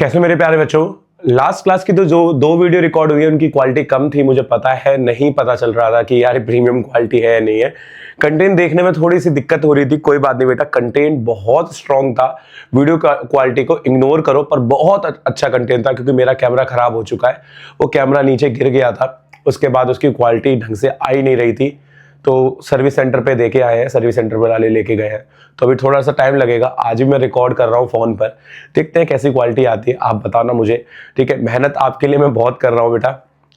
कैसे मेरे प्यारे बच्चों, लास्ट क्लास की तो जो दो वीडियो रिकॉर्ड हुई है उनकी क्वालिटी कम थी। मुझे पता है, नहीं पता चल रहा था कि यार प्रीमियम क्वालिटी है या नहीं है। कंटेंट देखने में थोड़ी सी दिक्कत हो रही थी। कोई बात नहीं बेटा, कंटेंट बहुत स्ट्रांग था। वीडियो का क्वालिटी को इग्नोर करो, पर बहुत अच्छा कंटेंट था क्योंकि मेरा कैमरा खराब हो चुका है। वो कैमरा नीचे गिर गया था, उसके बाद उसकी क्वालिटी ढंग से आ ही नहीं रही थी। तो सर्विस सेंटर पे देके आए हैं, सर्विस सेंटर वाले लेके गए हैं, तो अभी थोड़ा सा टाइम लगेगा। आज भी मैं रिकॉर्ड कर रहा हूँ फ़ोन पर, देखते हैं कैसी क्वालिटी आती है। आप बताना मुझे, ठीक है। मेहनत आपके लिए मैं बहुत कर रहा हूँ बेटा,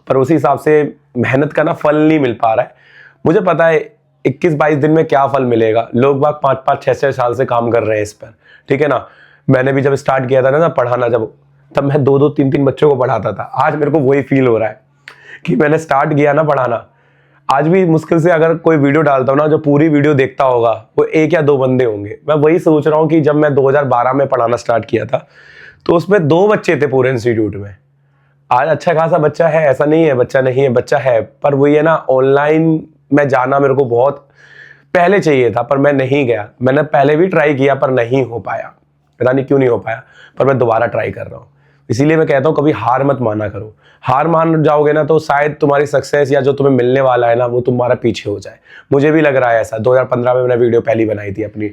पर उसी हिसाब से मेहनत का ना फल नहीं मिल पा रहा है। मुझे पता है 21-22 दिन में क्या फल मिलेगा। लोग बाग 5-5, 6-6 साल से काम कर रहे हैं इस पर, ठीक है ना। मैंने भी जब स्टार्ट किया था ना पढ़ाना, तब मैं 2-2, 3-3 बच्चों को पढ़ाता था। आज मेरे को वही फील हो रहा है कि मैंने स्टार्ट किया ना पढ़ाना। आज भी मुश्किल से अगर कोई वीडियो डालता हूँ ना, जो पूरी वीडियो देखता होगा वो 1 या 2 बंदे होंगे। मैं वही सोच रहा हूँ कि जब मैं 2012 में पढ़ाना स्टार्ट किया था तो उसमें 2 बच्चे थे पूरे इंस्टीट्यूट में। आज अच्छा खासा बच्चा है, ऐसा नहीं है बच्चा नहीं है, बच्चा है। पर वही है ना, ऑनलाइन में जाना मेरे को बहुत पहले चाहिए था, पर मैं नहीं गया। मैंने पहले भी ट्राई किया पर नहीं हो पाया, पता नहीं क्यों नहीं हो पाया। पर मैं दोबारा ट्राई कर रहा हूँ। इसीलिए मैं कहता हूँ कभी हार मत माना करो। हार मान जाओगे ना तो शायद तुम्हारी सक्सेस या जो तुम्हें मिलने वाला है ना वो तुम्हारा पीछे हो जाए। मुझे भी लग रहा है ऐसा। 2015 में मैंने वीडियो पहली बनाई थी अपनी,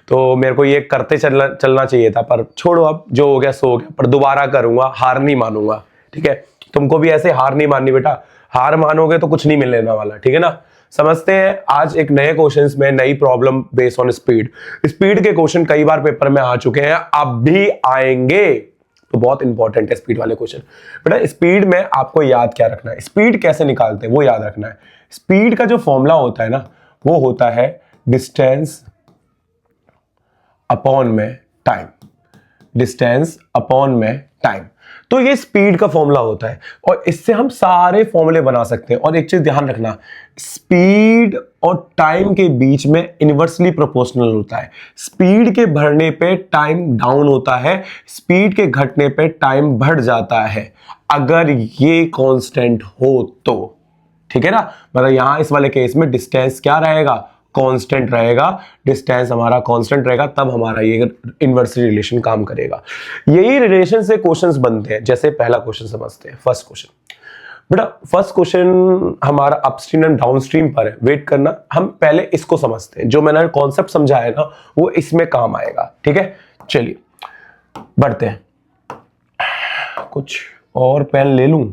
तो मेरे को ये करते चलना चाहिए था, पर छोड़ो, अब जो हो गया सो हो गया। पर दोबारा करूंगा, हार नहीं मानूंगा, ठीक है। तुमको भी ऐसे हार नहीं माननी बेटा। हार मानोगे तो कुछ नहीं मिलने वाला, ठीक है ना। समझते हैं आज एक नए क्वेश्चंस में नई problem based on speed. Speed के क्वेश्चन कई बार पेपर में आ चुके हैं, अब भी आएंगे, तो बहुत इंपॉर्टेंट है स्पीड वाले क्वेश्चन। बेटा स्पीड में आपको याद क्या रखना है, स्पीड कैसे निकालते हैं वो याद रखना है। स्पीड का जो फॉर्मूला होता है ना वो होता है डिस्टेंस अपॉन में टाइम। डिस्टेंस अपॉन में टाइम, तो ये स्पीड का फॉर्मूला होता है और इससे हम सारे फॉर्मूले बना सकते हैं। और एक चीज ध्यान रखना, स्पीड और टाइम के बीच में इनवर्सली प्रोपोर्शनल होता है। स्पीड के बढ़ने पे टाइम डाउन होता है, स्पीड के घटने पे टाइम बढ़ जाता है, अगर ये कांस्टेंट हो तो, ठीक है ना। मतलब यहां इस वाले केस में डिस्टेंस क्या रहेगा, कांस्टेंट रहेगा। डिस्टेंस हमारा कांस्टेंट रहेगा, तब हमारा ये इनवर्सली रिलेशन काम करेगा। यही रिलेशन से क्वेश्चंस बनते हैं। जैसे पहला क्वेश्चन समझते हैं, फर्स्ट क्वेश्चन। बेटा फर्स्ट क्वेश्चन हमारा अपस्ट्रीम एंड डाउनस्ट्रीम पर है, वेट करना। हम पहले इसको समझते हैं, जो मैंने कॉन्सेप्ट समझाया ना वो इसमें काम आएगा, ठीक है। चलिए बढ़ते हैं, कुछ और पेन ले लूं।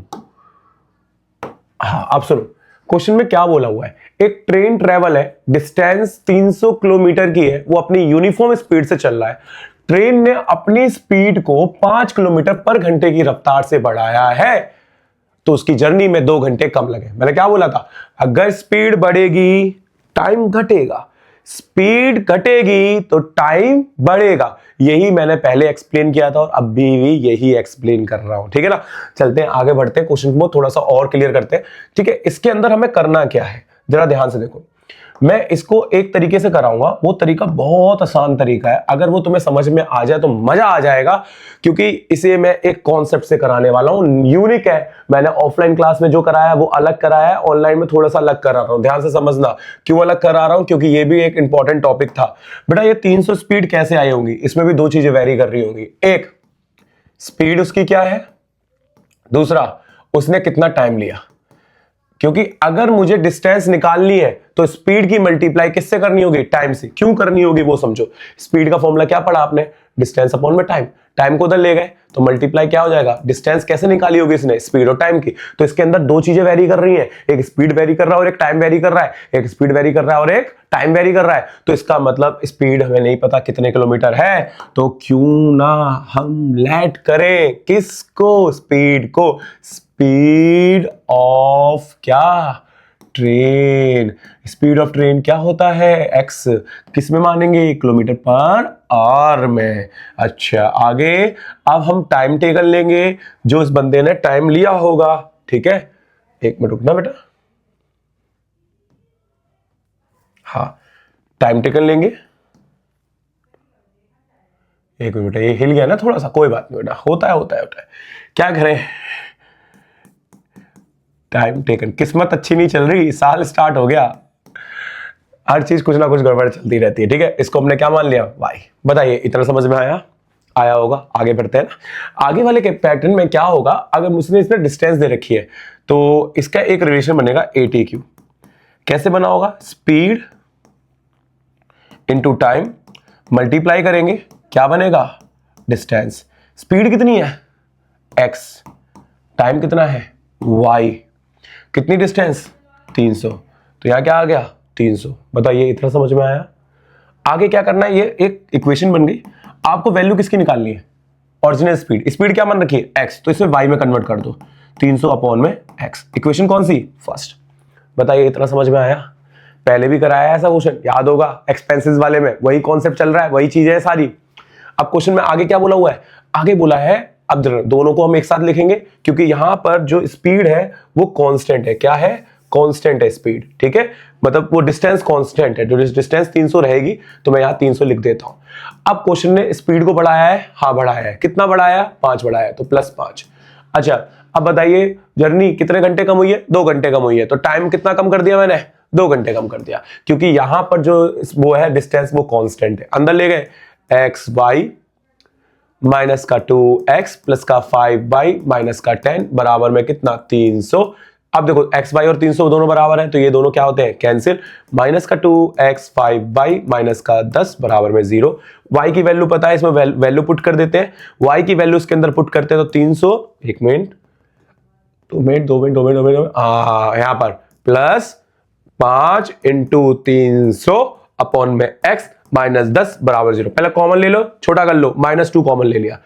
हाँ अब सुनो, क्वेश्चन में क्या बोला हुआ है। एक ट्रेन ट्रेवल है, डिस्टेंस 300 किलोमीटर की है, वो अपनी यूनिफॉर्म स्पीड से चल रहा है। ट्रेन ने अपनी स्पीड को 5 किलोमीटर पर घंटे की रफ्तार से बढ़ाया है, तो उसकी जर्नी में 2 घंटे कम लगे। मैंने क्या बोला था, अगर स्पीड बढ़ेगी टाइम घटेगा, स्पीड घटेगी तो टाइम बढ़ेगा। यही मैंने पहले एक्सप्लेन किया था और अभी भी यही एक्सप्लेन कर रहा हूं, ठीक है ना। चलते हैं आगे बढ़ते हैं, क्वेश्चन को थोड़ा सा और क्लियर करते हैं, ठीक है। इसके अंदर हमें करना क्या है जरा ध्यान से देखो। मैं इसको एक तरीके से कराऊंगा, वो तरीका बहुत आसान तरीका है। अगर वो तुम्हें समझ में आ जाए तो मजा आ जाएगा, क्योंकि इसे मैं एक कॉन्सेप्ट से कराने वाला हूं, यूनिक है। मैंने ऑफलाइन क्लास में जो कराया वो अलग कराया है, ऑनलाइन में थोड़ा सा अलग करा रहा हूं। ध्यान से समझना क्यों अलग करा रहा हूं, क्योंकि ये भी एक इंपॉर्टेंट टॉपिक था। बेटा ये 300 स्पीड कैसे आई होंगी, इसमें भी 2 चीजें वेरी कर रही होंगी। एक, स्पीड उसकी क्या है, दूसरा उसने कितना टाइम लिया। क्योंकि अगर मुझे डिस्टेंस निकालनी है तो स्पीड की मल्टीप्लाई किससे करनी होगी, टाइम से। क्यों करनी होगी वो समझो। स्पीड का फॉर्मूला क्या पढ़ा आपने, डिस्टेंस अपॉन में टाइम। टाइम को उधर ले गए तो मल्टीप्लाई क्या हो जाएगा, डिस्टेंस कैसे निकाली होगी इसने, स्पीड और टाइम की। तो इसके अंदर 2 चीजें वेरी कर रही हैं, एक स्पीड वेरी कर रहा है और एक टाइम वेरी कर रहा है। एक स्पीड वेरी कर रहा है और एक टाइम वेरी कर रहा है। तो इसका मतलब स्पीड हमें नहीं पता कितने किलोमीटर है, तो क्यों ना हम लेट करें किसको, स्पीड को। स्पीड ऑफ क्या, ट्रेन। स्पीड ऑफ ट्रेन क्या होता है, एक्स। किस में मानेंगे, किलोमीटर पर आवर में। अच्छा आगे, अब हम टाइम टेकन लेंगे जो इस बंदे ने टाइम लिया होगा, ठीक है। 1 मिनट रुकना बेटा, हाँ टाइम टेकन लेंगे। 1 मिनट, ये हिल गया ना थोड़ा सा, कोई बात नहीं बेटा, होता है। क्या करें, टाइम टेकन। किस्मत अच्छी नहीं चल रही, साल स्टार्ट हो गया, हर चीज कुछ ना कुछ गड़बड़ चलती रहती है, ठीक है। इसको हमने क्या मान लिया, वाई। बताइए इतना समझ में आया, आया होगा। आगे बढ़ते हैं ना। आगे वाले के पैटर्न में क्या होगा, अगर मुझे इसने डिस्टेंस दे रखी है तो इसका एक रिलेशन बनेगा ATQ। कैसे बना होगा, स्पीड इनटू टाइम मल्टीप्लाई करेंगे, क्या बनेगा, डिस्टेंस। स्पीड कितनी है x, टाइम कितना है y, कितनी डिस्टेंस 300, तो यहां क्या आ गया 300। बताइए इतना समझ में आया। आगे क्या करना है, ये एक इक्वेशन बन गई। आपको वैल्यू किसकी निकालनी है, ओरिजिनल स्पीड। स्पीड क्या मान रखी है x, तो इसे y में कन्वर्ट कर दो, 300 अपॉन में x। इक्वेशन कौन सी, फर्स्ट। बताइए इतना समझ में आया। पहले भी कराया ऐसा क्वेश्चन, याद होगा, एक्सपेंसेस वाले में वही कॉन्सेप्ट चल रहा है, वही चीजें है सारी। अब क्वेश्चन में आगे क्या बोला हुआ है, आगे बोला है, अब दोनों को हम एक साथ लिखेंगे क्योंकि यहां पर जो स्पीड है वो कांस्टेंट है। क्या है, कांस्टेंट है स्पीड, ठीक है, मतलब वो डिस्टेंस कांस्टेंट है। जो डिस्टेंस 300 रहेगी तो मैं यहां 300 लिख देता हूं। अब क्वेश्चन ने स्पीड को बढ़ाया है, हाँ बढ़ाया है, कितना बढ़ाया, 5 बढ़ाया है, तो +5। अच्छा अब बताइए जर्नी कितने घंटे कम हुई है, 2 घंटे कम हुई है, तो टाइम कितना कम कर दिया मैंने, 2 घंटे कम कर दिया, क्योंकि यहां पर जो वो है डिस्टेंस वो कांस्टेंट है। अंदर ले गए x y माइनस का 2x प्लस का 5y माइनस का 10 बराबर में कितना 300। अब देखो x y और 300 दोनों बराबर हैं तो ये दोनों क्या होते हैं, कैंसिल। माइनस का 2x 5y माइनस का 10 बराबर में 0। y की वैल्यू पता है, इसमें वैल्यू पुट कर देते हैं। y की वैल्यू इसके अंदर पुट करते हैं तो 300, 1 minute 2 minute 2 minute 2 minute 2 minute, यहां पर प्लस 5 इंटू 300 अपॉन में x माइनस 10 बराबर 0। पहले कॉमन ले लो, छोटा कर लो, -2 कॉमन ले लिया,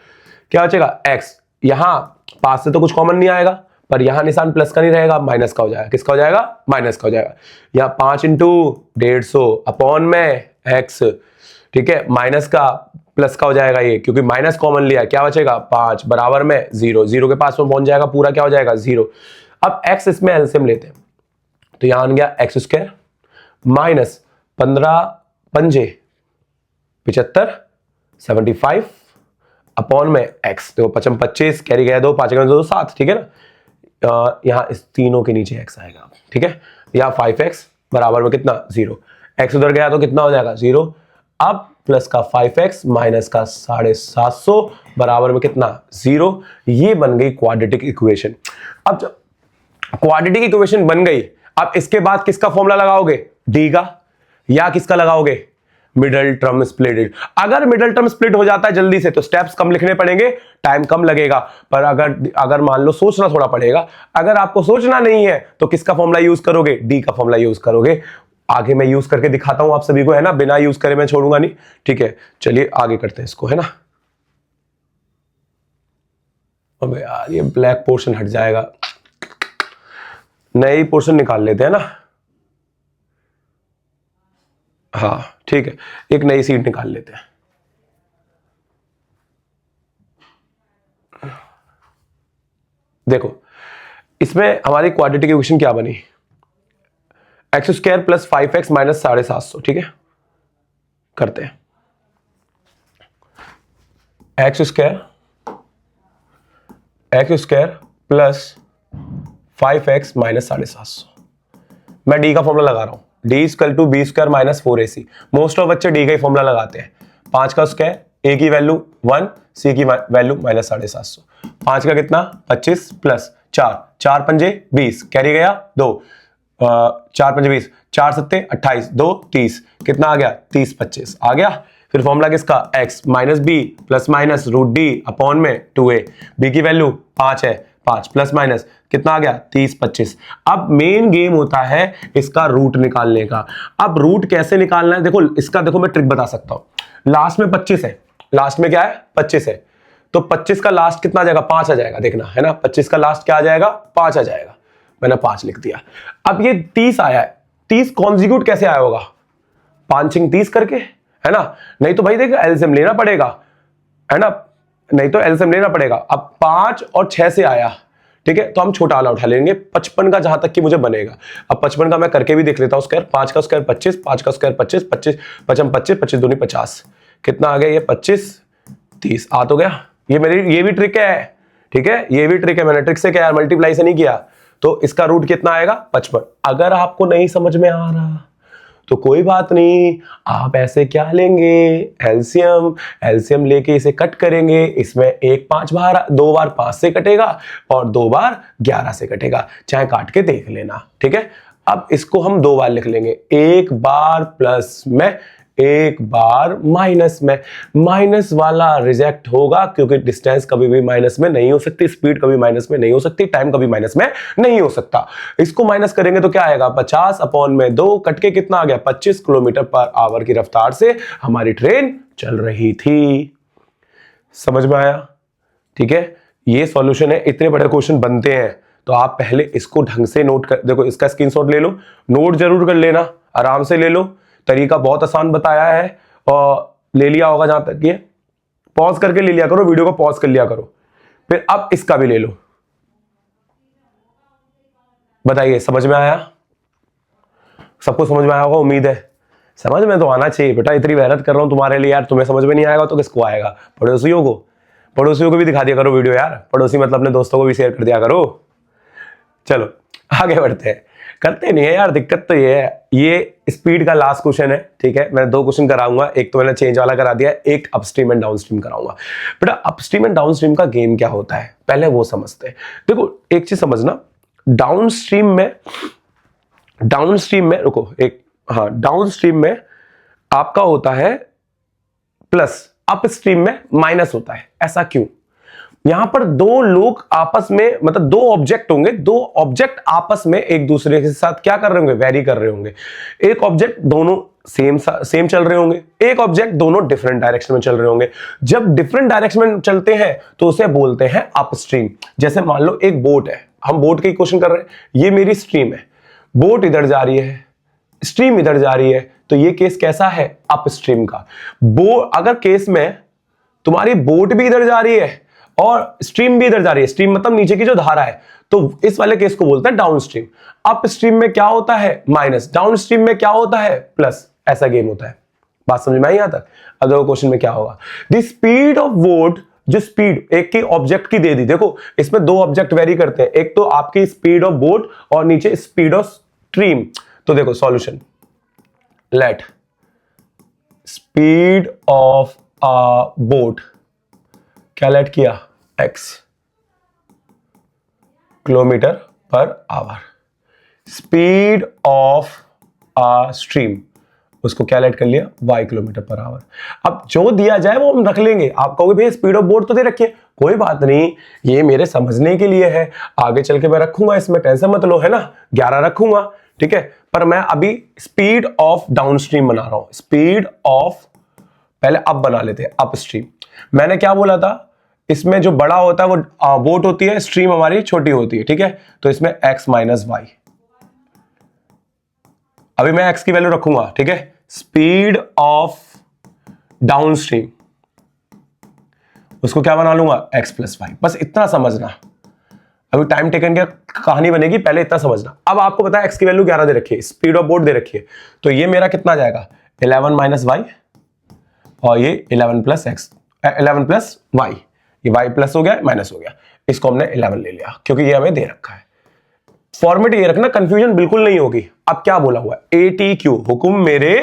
क्या बचेगा x। यहां पास से तो कुछ कॉमन नहीं आएगा, पर यहां निशान प्लस का नहीं रहेगा, माइनस का हो जाएगा। किसका हो जाएगा, माइनस का हो जाएगा। यहां 5 इंटू 150 अपॉन में x, ठीक है, माइनस का प्लस का हो जाएगा ये, क्योंकि माइनस कॉमन लिया, क्या बचेगा 5 बराबर में 0। 0 के पास में पहुंच जाएगा, पूरा क्या हो जाएगा 0। अब x इसमें एलसीएम लेते हैं तो यहां आ गया x² माइनस 15 पंजे 75 75 अपॉन में x। देखो 55 25 कैरी गया 2, 5 2 7, ठीक है ना। यहां इस तीनों के नीचे x आएगा, ठीक है। यहां 5x बराबर में कितना 0, x उधर गया तो कितना हो जाएगा 0। अब प्लस का 5x माइनस का 750 बराबर में कितना 0। ये बन गई क्वाड्रेटिक इक्वेशन। अब जब क्वाड्रेटिक इक्वेशन बन गई, अब इसके बाद किसका फॉर्मूला लगाओगे, d का, या किसका लगाओगे, मिडल टर्म स्प्लिट। अगर मिडल टर्म स्प्लिट हो जाता है जल्दी से तो स्टेप्स कम लिखने पड़ेंगे, टाइम कम लगेगा। पर अगर मान लो सोचना थोड़ा पड़ेगा। अगर आपको सोचना नहीं है तो किसका फॉर्मूला यूज करोगे, डी का फॉर्मूला यूज करोगे। आगे मैं यूज करके दिखाता हूं आप सभी को, है ना, बिना यूज करे मैं छोड़ूंगा नहीं, ठीक है। चलिए आगे करते हैं इसको, है ना। अबे यार ये ब्लैक पोर्शन हट जाएगा, नई पोर्शन निकाल लेते हैं ना। हाँ ठीक है, एक नई सीट निकाल लेते हैं। देखो इसमें हमारी क्वाड्रेटिक इक्वेशन क्या बनी, x² प्लस 5x माइनस 750, ठीक है। करते हैं x² प्लस 5x माइनस 750। मैं डी का फॉर्मूला लगा रहा हूं, d=b² minus 4ac। Most of बच्चे डी का ही फॉर्मूला लगाते हैं। 5 का स्क्वायर, a की वैल्यू 1, c की वैल्यू माइनस 750। 5 का कितना 25 प्लस 4, 4 पंजे 20 कैरी गया 2, 4 पंजे 20, 4 सत्ते 28, 2 30, कितना आ गया 30 25 आ गया। फिर फॉर्मूला किसका, x minus B plus minus root D upon में 2a। b की वैल्यू 5 है, 5 प्लस माइनस कितना आ गया 30 25। अब मेन गेम होता है इसका रूट निकालने का। अब रूट कैसे निकालना है, देखो इसका, देखो मैं ट्रिक बता सकता हूं। लास्ट में 25 है, लास्ट में क्या है 25 है, तो 25 का लास्ट कितना आ जाएगा 5 आ जाएगा, देखना है ना। 25 का लास्ट क्या आ जाएगा 5 आ जाएगा, मैंने 5 लिख दिया। अब ये 30 आया है, 30 कॉन्जिक्यूट कैसे आया होगा, 5 30 करके, है ना। नहीं तो भाई देखो एलसीएम लेना पड़ेगा, है ना, नहीं तो एलसीएम लेना पड़ेगा। अब 5 और 6 से आया, ठीक है, तो हम छोटा वाला उठा लेंगे 55 का, जहां तक कि मुझे बनेगा। अब 55 का मैं करके भी देख लेता हूं स्क्वायर। 5 का स्क्वायर 25, 5 का स्क्वायर 25, 25 55 25 25 दूनी 50, कितना आ गया ये 25 30 आ तो गया। ये मेरी ये भी ट्रिक है, ठीक है, ये भी ट्रिक है, मैंने ट्रिक से क्या मल्टीप्लाई से नहीं किया। तो इसका रूट कितना आएगा 55। अगर आपको नहीं समझ में आ रहा तो कोई बात नहीं, आप ऐसे क्या लेंगे, एलसीएम। एलसीएम लेके इसे कट करेंगे, इसमें एक 5 बार, 2 बार 5 से कटेगा और 2 बार 11 से कटेगा, चाहे काट के देख लेना, ठीक है। अब इसको हम 2 बार लिख लेंगे, एक बार प्लस में, एक बार माइनस में। माइनस वाला रिजेक्ट होगा क्योंकि डिस्टेंस कभी भी माइनस में नहीं हो सकती, स्पीड कभी माइनस में नहीं हो सकती, टाइम कभी माइनस में नहीं हो सकता। इसको माइनस करेंगे तो क्या आएगा, 50/2 कट के कितना आ गया, 25 किलोमीटर पर आवर की रफ्तार से हमारी ट्रेन चल रही थी। समझ में आया, ठीक है। ये सॉल्यूशन है, इतने बड़े क्वेश्चन बनते हैं तो आप पहले इसको ढंग से नोट कर, देखो इसका स्क्रीनशॉट ले लो, नोट जरूर कर लेना, आराम से ले लो, तरीका बहुत आसान बताया है और ले लिया होगा जहां तक ये, पॉज करके ले लिया करो, वीडियो को पॉज कर लिया करो। फिर अब इसका भी ले लो, बताइए समझ में आया, सबको समझ में आया होगा उम्मीद है। समझ में तो आना चाहिए बेटा, इतनी मेहनत कर रहा हूं तुम्हारे लिए यार, तुम्हें समझ में नहीं आएगा तो किसको आएगा, पड़ोसियों को भी दिखा दिया करो वीडियो यार, पड़ोसी मतलब अपने दोस्तों को भी शेयर कर दिया करो। चलो आगे बढ़ते हैं, करते नहीं है यार, दिक्कत तो ये है। ये स्पीड का लास्ट क्वेश्चन है, ठीक है। मैं 2 क्वेश्चन कराऊंगा, एक तो मैंने चेंज वाला करा दिया, एक अपस्ट्रीम एंड डाउनस्ट्रीम कराऊंगा। बेटा अपस्ट्रीम एंड डाउनस्ट्रीम का गेम क्या होता है पहले वो समझते हैं। देखो एक चीज समझना, डाउनस्ट्रीम में रुको एक, हाँ डाउनस्ट्रीम में आपका होता है प्लस, अपस्ट्रीम में माइनस होता है। ऐसा क्यों, यहां पर 2 लोग आपस में, मतलब 2 ऑब्जेक्ट होंगे, 2 ऑब्जेक्ट आपस में एक दूसरे के साथ क्या कर रहे होंगे, वेरी कर रहे होंगे। एक ऑब्जेक्ट दोनों सेम चल रहे होंगे, एक ऑब्जेक्ट दोनों डिफरेंट डायरेक्शन में चल रहे होंगे। जब डिफरेंट डायरेक्शन में चलते हैं तो उसे बोलते हैं अपस्ट्रीम। जैसे मान लो एक बोट है, हम बोट की क्वेश्चन कर रहे हैं, ये मेरी स्ट्रीम है, बोट इधर जा रही है, स्ट्रीम इधर जा रही है, तो ये केस कैसा है, अपस्ट्रीम का। अगर केस में तुम्हारी बोट भी इधर जा रही है और स्ट्रीम भी इधर जा रही है, स्ट्रीम मतलब नीचे की जो धारा है, तो इस वाले केस को बोलते हैं डाउनस्ट्रीम। अपस्ट्रीम में क्या होता है, माइनस, डाउनस्ट्रीम में क्या होता है, प्लस। ऐसा गेम होता है, बात समझ में आई यहां तक। अगले क्वेश्चन में क्या होगा, द स्पीड ऑफ बोट, जो स्पीड एक की ऑब्जेक्ट की दे दी, देखो इसमें 2 ऑब्जेक्ट वेरी करते हैं, एक तो आपकी स्पीड ऑफ बोट और नीचे स्पीड ऑफ स्ट्रीम। तो देखो solution, let speed of a boat, क्या लेट किया, x kilometre per hour, speed of a stream, उसको क्या लेट कर लिया, y किलोमीटर पर आवर। अब जो दिया जाए वो हम रख लेंगे। आप कहोगे भैया स्पीड ऑफ बोट तो दे रखिए, कोई बात नहीं, ये मेरे समझने के लिए है, आगे चल के मैं रखूंगा, इसमें टेंशन मत लो, है ना, 11 रखूंगा, ठीक है। पर मैं अभी स्पीड ऑफ डाउनस्ट्रीम बना रहा हूं, स्पीड ऑफ, पहले अब बना लेते हैं अपस्ट्रीम। मैंने क्या बोला था, इसमें जो बड़ा होता है वो बोट होती है, स्ट्रीम हमारी छोटी होती है, ठीक है। तो इसमें x माइनस वाई, अभी मैं x की वैल्यू रखूंगा, ठीक है। स्पीड ऑफ डाउनस्ट्रीम, उसको क्या बना लूंगा, x प्लस वाई, बस इतना समझना। अभी टाइम टेकन की कहानी बनेगी, पहले इतना समझना। अब आपको पता है x की वैल्यू 11 दे रखी है, स्पीड ऑफ बोट दे रखी है, तो ये मेरा कितना जाएगा, 11 माइनस वाई, और ये 11 प्लस एक्स, 11 प्लस वाई, ये y प्लस हो गया माइनस हो गया, इसको हमने 11 ले लिया क्योंकि ये हमें दे रखा है। फॉर्मेट ये रखना, कंफ्यूजन बिल्कुल नहीं होगी। अब क्या बोला हुआ है, ATQ, हुक्म मेरे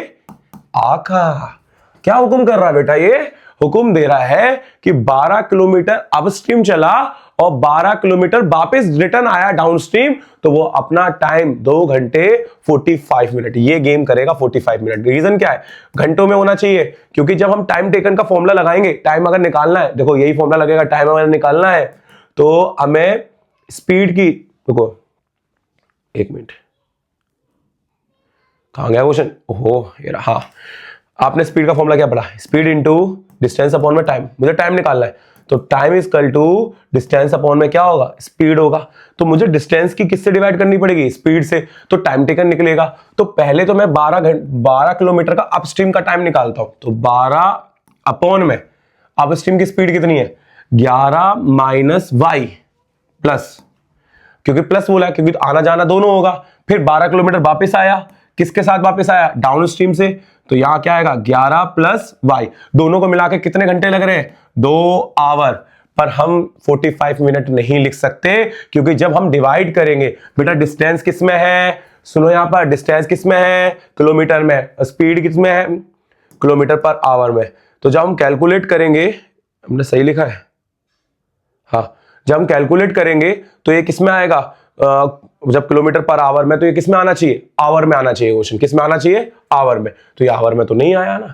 आका। क्या हुक्म कर रहा है बेटा, ये हुक्म दे रहा है कि 12 किलोमीटर अपस्ट्रीम चला और 12 किलोमीटर वापस रिटर्न आया डाउनस्ट्रीम, तो वो अपना टाइम 2 घंटे 45 मिनट, ये गेम करेगा 45 मिनट। रीजन क्या है, घंटों में होना चाहिए, क्योंकि जब हम टाइम टेकन का फॉर्मूला लगाएंगे, टाइम अगर निकालना है, देखो यही फॉर्मूला लगेगा, टाइम अगर निकालना है तो हमें स्पीड की, देखो 1 मिनट, कहां गया क्वेश्चन, ओहो ये रहा। हाँ, आपने स्पीड का फॉर्मूला क्या पढ़ा, स्पीड इंटू डिस्टेंस अपॉन में टाइम, मुझे टाइम निकालना है, तो time is equal to distance upon में क्या होगा, स्पीड होगा। तो मुझे डिस्टेंस की किससे डिवाइड करनी पड़ेगी, स्पीड से, तो टाइम टेकन निकलेगा। तो पहले तो मैं 12 किलोमीटर का अपस्ट्रीम का टाइम निकालता हूं, तो 12 अपॉन में अपस्ट्रीम की स्पीड कितनी है, 11 माइनस वाई प्लस, क्योंकि प्लस बोला है क्योंकि आना जाना दोनों होगा। फिर 12 किलोमीटर वापस आया, किसके साथ वापस आया, डाउन स्ट्रीम से, तो यहां क्या आएगा 11 प्लस वाई, दोनों को मिलाकर कितने घंटे लग रहे हैं, 2 आवर। पर हम 45 मिनट नहीं लिख सकते, क्योंकि जब हम डिवाइड करेंगे, बेटा डिस्टेंस किस में है, सुनो यहाँ पर डिस्टेंस किस में है, किलोमीटर में, स्पीड किस में है, किलोमीटर पर आवर में। तो जब हम कैलकुलेट करेंगे, हमने सही लिखा है, हाँ, जब हम कैलकुलेट करेंगे तो ये किस में आएगा, जब किलोमीटर पर आवर में, तो ये किस में आना चाहिए, आवर में आना चाहिए। क्वेश्चन किस में आना चाहिए, आवर में। तो ये आवर में तो नहीं आया ना,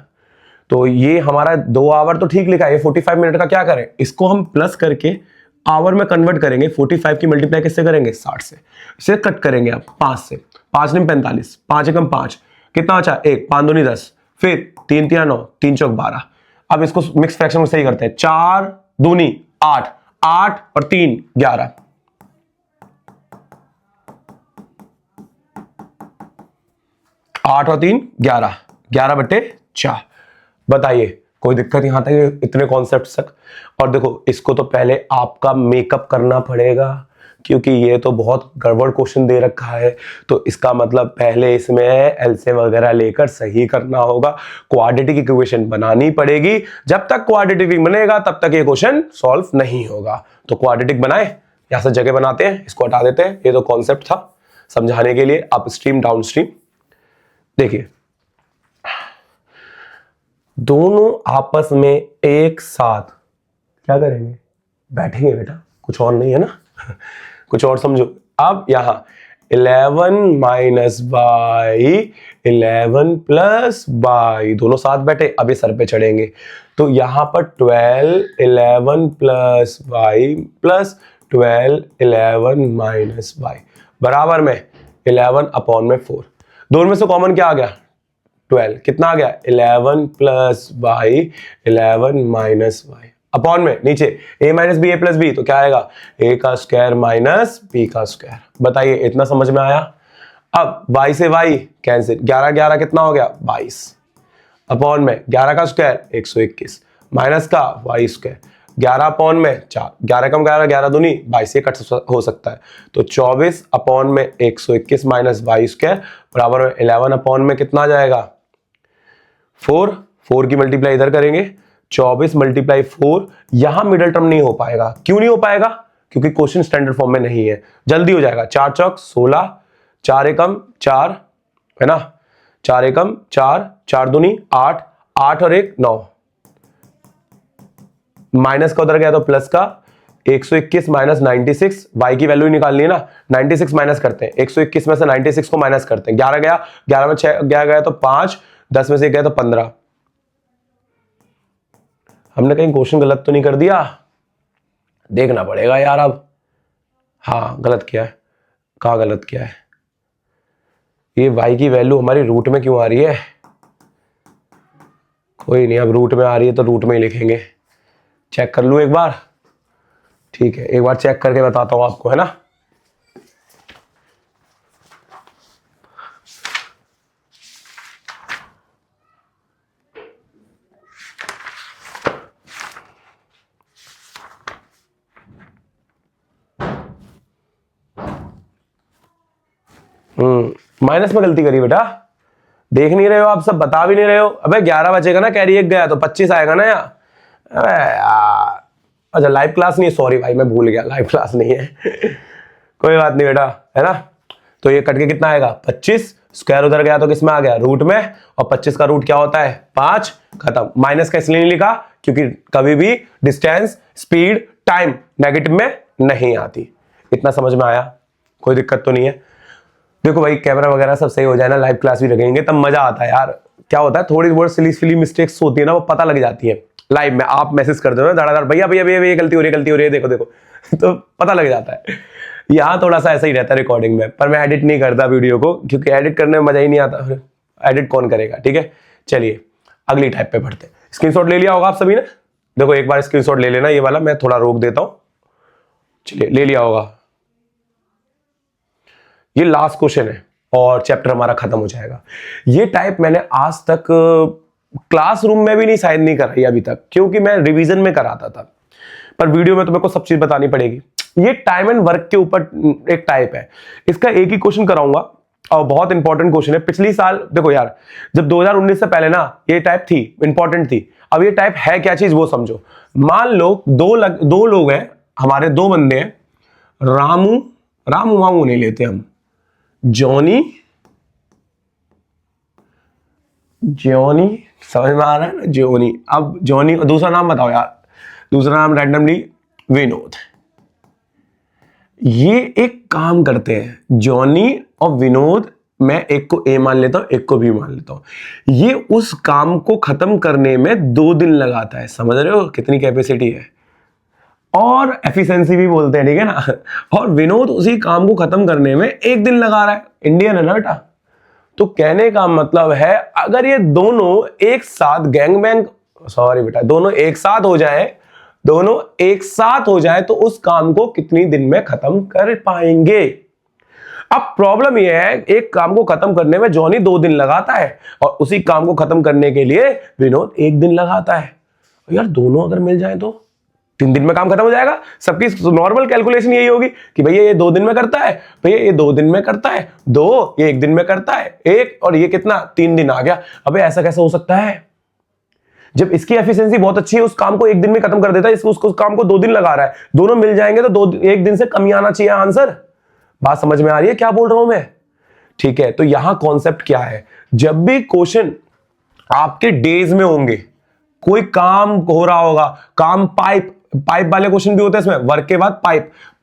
तो ये हमारा 2 आवर तो ठीक लिखा है, ये 45 मिनट का क्या करें, इसको हम प्लस करके आवर में कन्वर्ट करेंगे। 45 की मल्टीप्लाई किससे करेंगे, 60 से। इसे कट करेंगे आप 5 से, 5 नहीं 45, 5 एकम 5, कितना बचा 1, 5 दूनी 10, फिर 3 3 9, 3 चौक 12। अब इसको मिक्स फ्रैक्शन में सही करते हैं, 4 दूनी 8, 8 और 3 11, 8 और 3 11, 11/4। बताइए कोई दिक्कत यहां तक, इतने कॉन्सेप्ट तक। और देखो इसको तो पहले आपका मेकअप करना पड़ेगा, क्योंकि ये तो बहुत गड़बड़ क्वेश्चन दे रखा है, तो इसका मतलब पहले इसमें एलसीएम वगैरह लेकर सही करना होगा, क्वाड्रेटिक इक्वेशन बनानी पड़ेगी। जब तक क्वाड्रेटिक बनेगा तब तक ये क्वेश्चन सॉल्व नहीं होगा। तो क्वाड्रेटिक बनाए, यहां से जगह बनाते हैं, इसको हटा देते हैं, ये तो कॉन्सेप्ट था समझाने के लिए, अप स्ट्रीम डाउन स्ट्रीम। देखिए दोनों आपस में एक साथ क्या करेंगे, बैठेंगे बेटा, कुछ और नहीं है ना कुछ और समझो। अब यहां 11 माइनस बाई 11 प्लस बाई, दोनों साथ बैठे, अब ये सर पे चढ़ेंगे, तो यहां पर 12 11 plus by plus 12 11 minus by बराबर में 11 अपॉन में 4। दोनों में से कॉमन क्या आ गया, 12, कितना आ गया 11 plus by 11 minus by upon में नीचे a minus B A plus B, तो क्या आएगा a का स्क्वायर माइनस b का स्क्वायर। बताइए इतना समझ में आया। अब y से y कैंसिल, 11 11 कितना हो गया 22 अपॉन में 11 का स्क्वायर 121 माइनस का y स्क्वायर 11 अपॉन में 4, 11 कम 11 11 दूनी 22 से कट हो सकता है, तो 24 अपॉन में 121 माइनस y स्क्वायर बराबर में 11 अपॉन में कितना आ जाएगा 4, 4 की मल्टीप्लाई इधर करेंगे, 24 मल्टीप्लाई 4, यहां मिडल टर्म नहीं हो पाएगा। क्यों नहीं हो पाएगा, क्योंकि क्वेश्चन स्टैंडर्ड फॉर्म में नहीं है, जल्दी हो जाएगा। 4 चौक 16, 4 एकम 4 है ना, 4 एकम 4, 4 दूनी 8, 8 और 1 9, माइनस का उधर गया तो प्लस का 121 माइनस 96, y की वैल्यू निकालनी है ना, 96 माइनस करते हैं, 121 में से 96 को माइनस करते हैं, 11 गया, 11 में 6 गया तो 5, 10 में से गया तो 15। हमने कहीं क्वेश्चन गलत तो नहीं कर दिया, देखना पड़ेगा यार अब। हाँ गलत किया है, कहाँ गलत किया है, ये y की वैल्यू हमारी रूट में क्यों आ रही है, कोई नहीं, अब रूट में आ रही है तो रूट में ही लिखेंगे। चेक कर लूं एक बार, ठीक है, एक बार चेक करके बताता हूं आपको, है ना। माइनस में गलती करी बेटा, देख नहीं रहे हो आप, सब बता भी नहीं रहे हो। अबे 11 बचेगा ना, कैरी 1 गया तो 25 आएगा ना यार। अबे यार, अच्छा लाइव क्लास नहीं है, सॉरी भाई मैं भूल गया, लाइव क्लास नहीं है कोई बात नहीं बेटा, है ना। तो ये कट के कितना आएगा 25, स्क्वायर उधर गया तो किसमें आ गया रूट में, और 25 का रूट क्या होता है 5, खत्म। माइनस का इसलिए नहीं लिखा क्योंकि कभी भी डिस्टेंस स्पीड टाइम नेगेटिव में नहीं आती। इतना समझ में आया, कोई दिक्कत तो नहीं है। देखो भाई कैमरा वगैरह सब सही हो जाए ना, लाइव क्लास भी लगेंगे तब मजा आता है यार। क्या होता है थोड़ी बहुत सिली मिस्टेक्स होती है ना, वो पता लग जाती है लाइव में, आप मैसेज कर दो ना धड़ाधड़, भैया भैया भैया ये गलती हो रही है देखो देखो तो पता लग जाता है। यहाँ थोड़ा सा ऐसा ही रहता है रिकॉर्डिंग में, पर मैं एडिट नहीं करता वीडियो को, क्योंकि एडिट करने में मजा ही नहीं आता, एडिट कौन करेगा। ठीक है चलिए अगली टाइप पे बढ़ते हैं। स्क्रीनशॉट ले लिया होगा आप सभी ने, देखो एक बार स्क्रीनशॉट ले लेना, ये वाला मैं थोड़ा रोक देता हूं, चलिए ले लिया होगा। ये लास्ट क्वेश्चन है और चैप्टर हमारा खत्म हो जाएगा। ये टाइप मैंने आज तक क्लासरूम में भी नहीं शायद नहीं कराई अभी तक, क्योंकि मैं रिवीजन में कराता था, पर वीडियो में तो मेरे को सब चीज बतानी पड़ेगी। ये टाइम एंड वर्क के ऊपर एक टाइप है, इसका एक ही क्वेश्चन कराऊंगा और बहुत इंपॉर्टेंट क्वेश्चन है। पिछली साल देखो यार, जब 2019 से पहले ना ये टाइप थी, इंपॉर्टेंट थी। अब ये टाइप है क्या चीज वो समझो। मान लो दो लोग हैं हमारे, 2 बंदे हैं, रामू वामू नहीं लेते हम, जॉनी, जॉनी समझ में आ रहा है ना, जॉनी। अब जॉनी दूसरा नाम बताओ यार, दूसरा नाम रैंडमली विनोद। ये एक काम करते हैं, जॉनी और विनोद, मैं एक को ए मान लेता हूं, एक को बी मान लेता हूं। ये उस काम को खत्म करने में 2 दिन लगाता है। समझ रहे हो कितनी कैपेसिटी है, और एफिशिएंसी भी बोलते हैं, ठीक है ना। और विनोद उसी काम को खत्म करने में 1 दिन लगा रहा है। इंडियन है ना बेटा। तो कहने का मतलब है, अगर ये दोनों एक साथ गैंग बैंग, सॉरी बेटा, दोनों एक साथ हो जाए, दोनों एक साथ हो जाए तो उस काम को कितनी दिन में खत्म कर पाएंगे। अब प्रॉब्लम यह है, एक काम को खत्म करने में जॉनी 2 दिन लगाता है और उसी काम को खत्म करने के लिए विनोद 1 दिन लगाता है। यार दोनों अगर मिल जाए तो 3 दिन में काम खत्म हो जाएगा। सबकी नॉर्मल कैलकुलेशन यही होगी कि भैया ये 2 दिन में करता है, भैया ये 2 दिन में करता है, 2 ये 1 दिन में करता है, 1 और ये कितना 3 दिन आ गया। अबे ऐसा कैसे हो सकता है, जब इसकी एफिशिएंसी बहुत अच्छी है, उस काम को 1 दिन में खत्म कर देता है, उसको काम को 2 दिन लगा रहा है। दोनों मिल जाएंगे तो 1 दिन से कम ही आना चाहिए आंसर। बात समझ में आ रही है क्या बोल रहा हूं मैं? ठीक है, तो यहां कॉन्सेप्ट क्या है, जब भी क्वेश्चन आपके डेज में होंगे, कोई काम हो रहा होगा, काम पाइप वाले क्वेश्चन भी होते हैं इसमें, वर्क के बाद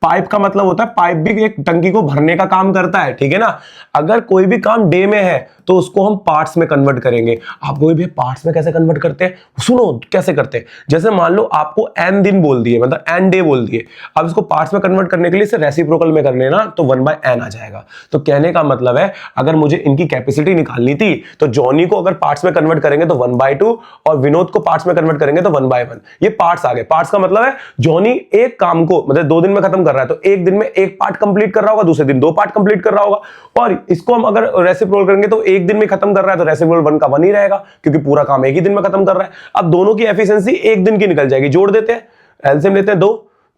पाइप का मतलब होता है पाइप भी एक टंकी को भरने का काम करता है, ठीक है ना। अगर कोई भी काम डे में है तो उसको हम पार्ट्स में कन्वर्ट करेंगे। आप कोई भी पार्ट्स में कैसे कन्वर्ट करते हैं, सुनो कैसे करते हैं। जैसे मान लो आपको n दिन बोल दिए, मतलब n डे बोल दिए, अब इसको पार्ट्स में कन्वर्ट करने के लिए इसे रेसिप्रोकल में करने ना, तो 1/n आ जाएगा। तो कहने का मतलब है, अगर मुझे इनकी कैपेसिटी निकालनी थी तो जॉनी को अगर पार्ट्स में कन्वर्ट करेंगे तो 1/2 और विनोद को पार्ट्स में कन्वर्ट करेंगे तो 1/1। ये पार्ट्स आ गए। पार्ट्स का मतलब है जॉनी एक काम को मतलब 2 दिन में खत्म कर रहा है, तो एक दिन में 1 पार्ट कंप्लीट कर रहा होगा, दूसरे दिन 2 पार्ट कंप्लीट कर रहा होगा। और इसको हम अगर रेसिप्रोकल करेंगे तो एक दिन में खत्म कर रहा है तो रेसिप्रोकल 1 का 1 ही रहेगा, क्योंकि पूरा काम एक ही दिन में खत्म कर रहा है। अब दोनों की एफिशिएंसी एक दिन की निकल जाएगी, जोड़ देते हैं, एलसीएम लेते हैं 2,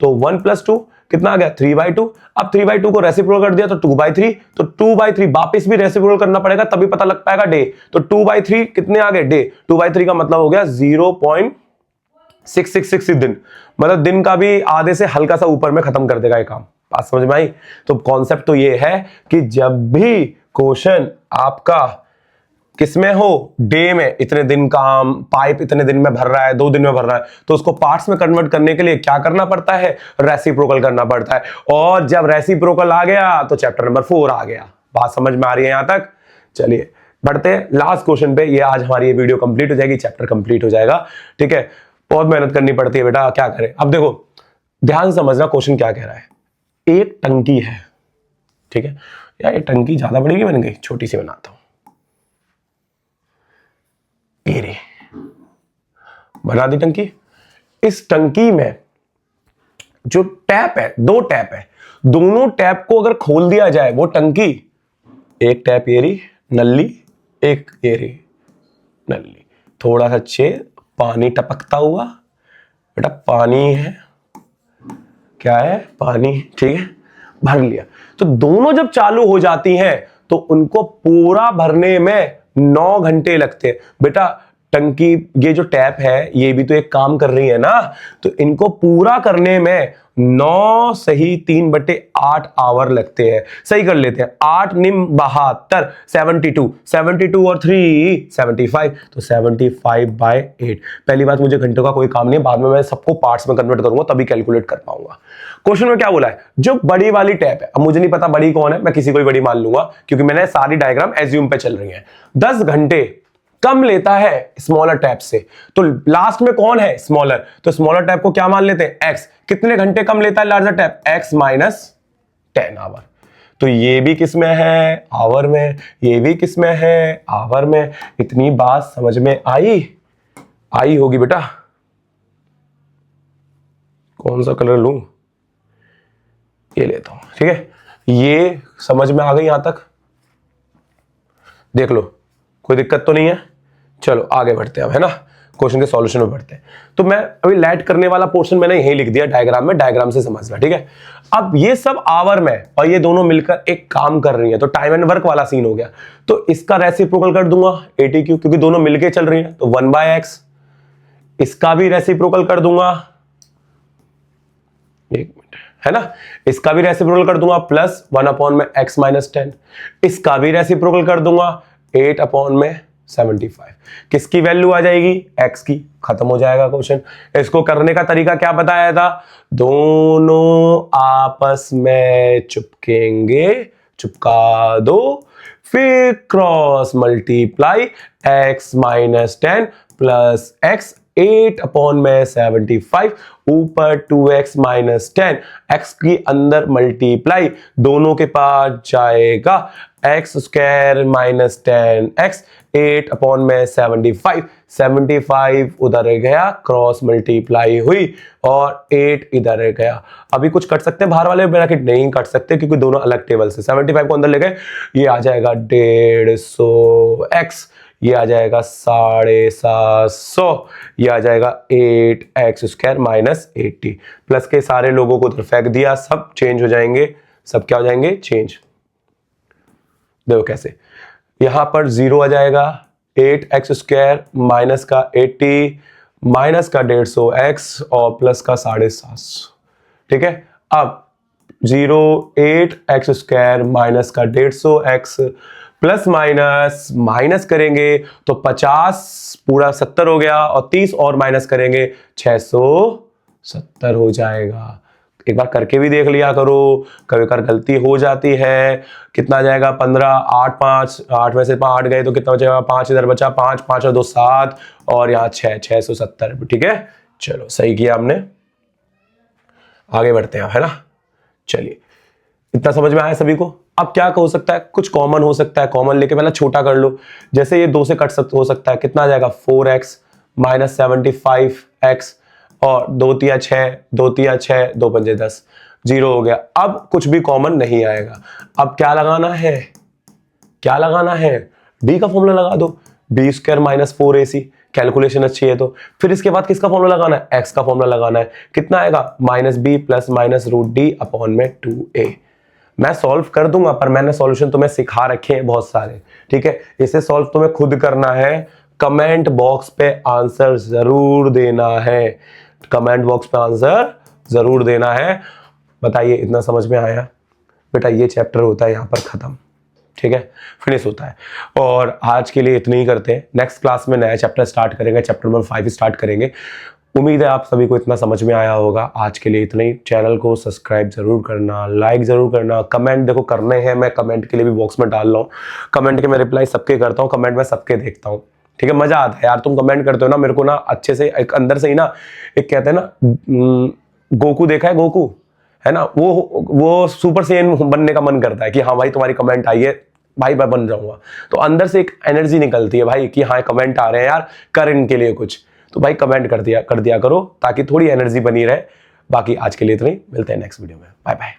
तो 1 + 2 कितना आ गया 3/2। अब 3/2 को रेसिप्रोकल कर दिया तो 2/3, तो 2/3 वापस भी रेसिप्रोकल करना पड़ेगा तभी पता लग पाएगा डे। तो 2/3 कितने आ गए डे, 2/3 का मतलब हो गया 0.666 दिन, मतलब दिन का भी आधे से हल्का सा ऊपर में खत्म कर देगा ये काम। बात समझ में आई? तो कॉन्सेप्ट तो ये है कि जब भी क्वेश्चन आपका किसमें हो, डे में, इतने दिन काम, पाइप इतने दिन में भर रहा है, 2 दिन में भर रहा है, तो उसको पार्ट्स में कन्वर्ट करने के लिए क्या करना पड़ता है, रेसिप्रोकल करना पड़ता है। और जब रेसिप्रोकल आ गया तो चैप्टर नंबर 4 आ गया। बात समझ में आ रही है यहां तक? चलिए बढ़ते हैं लास्ट क्वेश्चन पे। ये आज हमारी ये वीडियो कंप्लीट हो जाएगी, चैप्टर कंप्लीट हो जाएगा, ठीक है। बहुत मेहनत करनी पड़ती है बेटा, क्या करें। अब देखो ध्यान से समझना क्वेश्चन क्या कह रहा है। एक टंकी है, ठीक है यार, ये टंकी ज्यादा बड़ी बन गई, छोटी सी बनाता हूं। ये बना दी टंकी। इस टंकी में जो टैप है, 2 टैप है, दोनों टैप को अगर खोल दिया जाए, वो टंकी, एक टैप ये रही नल्ली, एक ये रही नल्ली, थोड़ा सा छेद, पानी टपकता हुआ, बेटा पानी है, क्या है पानी, ठीक है, भर लिया। तो दोनों जब चालू हो जाती हैं तो उनको पूरा भरने में 9 घंटे लगते हैं। बेटा टंकी, ये जो टैप है ये भी तो एक काम कर रही है ना, तो इनको पूरा करने में 9 सही 3/8 आवर लगते हैं। सही कर लेते हैं, 8 निम 72, 72 और 3 75, तो 75/8। पहली बात, मुझे घंटों का कोई काम नहीं है, बाद में मैं सबको पार्ट्स में कन्वर्ट करूंगा तभी कैलकुलेट कर पाऊंगा। क्वेश्चन में क्या बोला है, जो बड़ी वाली टैप है, अब मुझे नहीं पता बड़ी कौन है, मैं किसी को भी बड़ी मान लूंगा क्योंकि मैंने सारी डायग्राम एज्यूम पे चल रही है, 10 घंटे कम लेता है स्मॉलर टैप से। तो लास्ट में कौन है, स्मॉलर, तो स्मॉलर टैप को क्या मान लेते हैं, एक्स। कितने घंटे कम लेता है लार्जर टैप, x - 10 आवर। तो ये भी किस में है, आवर में, ये भी किस में है, आवर में। इतनी बात समझ में आई होगी बेटा। कौन सा कलर लूं, ये लेता हूं, ठीक है। ये समझ में आ गई यहां तक, देख लो कोई दिक्कत तो नहीं है। चलो आगे बढ़ते हैं अब, है ना, क्वेश्चन के सॉल्यूशन में बढ़ते हैं। तो मैं अभी लैट करने वाला पोर्शन मैंने यही लिख दिया डायग्राम में, डायग्राम से समझना, ठीक है। अब ये सब आवर में और ये दोनों मिलकर एक काम कर रही है, तो टाइम एंड वर्क वाला सीन हो गया। तो इसका रेसिप्रोकल कर दूंगा ATQ, क्योंकि दोनों मिलके चल रही है, तो 1/x। इसका भी रेसिप्रोकल कर दूंगा, 1 मिनट, है ना। इसका भी रेसिप्रोकल कर दूंगा प्लस 1/x माइनस 10, इसका भी रेसिप्रोकल कर दूंगा 8/75। किसकी वैल्यू आ जाएगी, x की। खत्म हो जाएगा क्वेश्चन। इसको करने का तरीका क्या बताया था, दोनों आपस में चिपकेंगे, चिपका दो, फिर cross multiply x minus 10 plus x 8/75 ऊपर 2x माइनस 10, x की अंदर मल्टीप्लाई, दोनों के पास जाएगा x स्क्वायर माइनस 10x 8/75, 75 उधर गया, क्रॉस मल्टीप्लाई हुई और 8 इधर गया। अभी कुछ कट सकते हैं बाहर वाले ब्रैकेट, नहीं कट सकते क्योंकि दोनों अलग टेबल से। 75 को अंदर ले गए, ये आ जाएगा 150x, ये आ जाएगा 750, ये आ जाएगा 8x स्क्वायर माइनस 80। प्लस के सारे लोगों को उधर फेंक दिया, सब चेंज हो जाएंगे, सब क्या हो जाएंगे, चेंज। देखो कैसे, यहां पर 0 आ जाएगा, 8x स्क्वायर माइनस का 80 माइनस का 150x और प्लस का 750। ठीक है, अब 0 8x स्क्वायर माइनस का 150x प्लस माइनस माइनस करेंगे तो 50 पूरा 70 हो गया और 30 और माइनस करेंगे 670 हो जाएगा। एक बार करके भी देख लिया करो, कभी कभी गलती हो जाती है। कितना जाएगा, 15 8 5, 8 में से 8 गए तो कितना बचेगा, 5 इधर बचा, 5 5 और 2 7 और यहाँ 670। ठीक है, चलो सही किया हमने। आगे बढ़ते हैं, है ना। चलिए, इतना समझ में आया सभी को। अब क्या हो सकता है, कुछ कॉमन हो सकता है, कॉमन लेके पहले छोटा कर लो। जैसे ये 2 से कट हो सकता है, कितना आ जाएगा, 4x माइनस 75x और 2 तिया 6, 2 तिया 6, 2 पंजे 10, 0 हो गया। अब कुछ भी कॉमन नहीं आएगा। अब क्या लगाना है, क्या लगाना है, d का फॉर्मूला लगा दो, b square minus 4ac, calculation अच्छी है तो। फिर इसके बाद किसका फॉर्मूला लगाना है, x का फॉर्मूला लगाना है। कितना आएगा, minus b plus minus root d upon में 2a। मैं सॉल्व कर दूंगा, पर मैंने सॉल्यूशन तुम्हें सिखा रखे हैं बहुत सारे। ठीक है, इसे सॉल्व तुम्हें खुद करना है। कमेंट बॉक्स पे आंसर जरूर देना है, कमेंट बॉक्स पे आंसर जरूर देना है। बताइए, इतना समझ में आया बेटा। ये चैप्टर होता है यहाँ पर खत्म, ठीक है, फिनिश होता है। और आज के लिए इतनी ही करते हैं, नेक्स्ट क्लास में नया चैप्टर स्टार्ट करेंगे, चैप्टर नंबर 5 स्टार्ट करेंगे। उम्मीद है आप सभी को इतना समझ में आया होगा। आज के लिए इतना ही। चैनल को सब्सक्राइब जरूर करना, लाइक जरूर करना, कमेंट देखो करने हैं, मैं कमेंट के लिए भी बॉक्स में डाल रहा हूँ। कमेंट के मैं रिप्लाई सबके करता हूँ, कमेंट में सबके देखता हूँ। ठीक है, मजा आता है यार, तुम कमेंट करते हो ना, मेरे को ना अच्छे से एक अंदर से ही ना, एक कहते हैं ना, गोकू देखा है, गोकू है ना, वो सुपर सेन बनने का मन करता है कि हाँ भाई तुम्हारी कमेंट आई है भाई, मैं बन जाऊंगा। तो अंदर से एक एनर्जी निकलती है भाई कि हाँ कमेंट आ रहे हैं यार, कर इनके लिए कुछ। तो भाई कमेंट कर दिया करो ताकि थोड़ी एनर्जी बनी रहे। बाकी आज के लिए इतना ही, मिलते हैं नेक्स्ट वीडियो में, बाय बाय।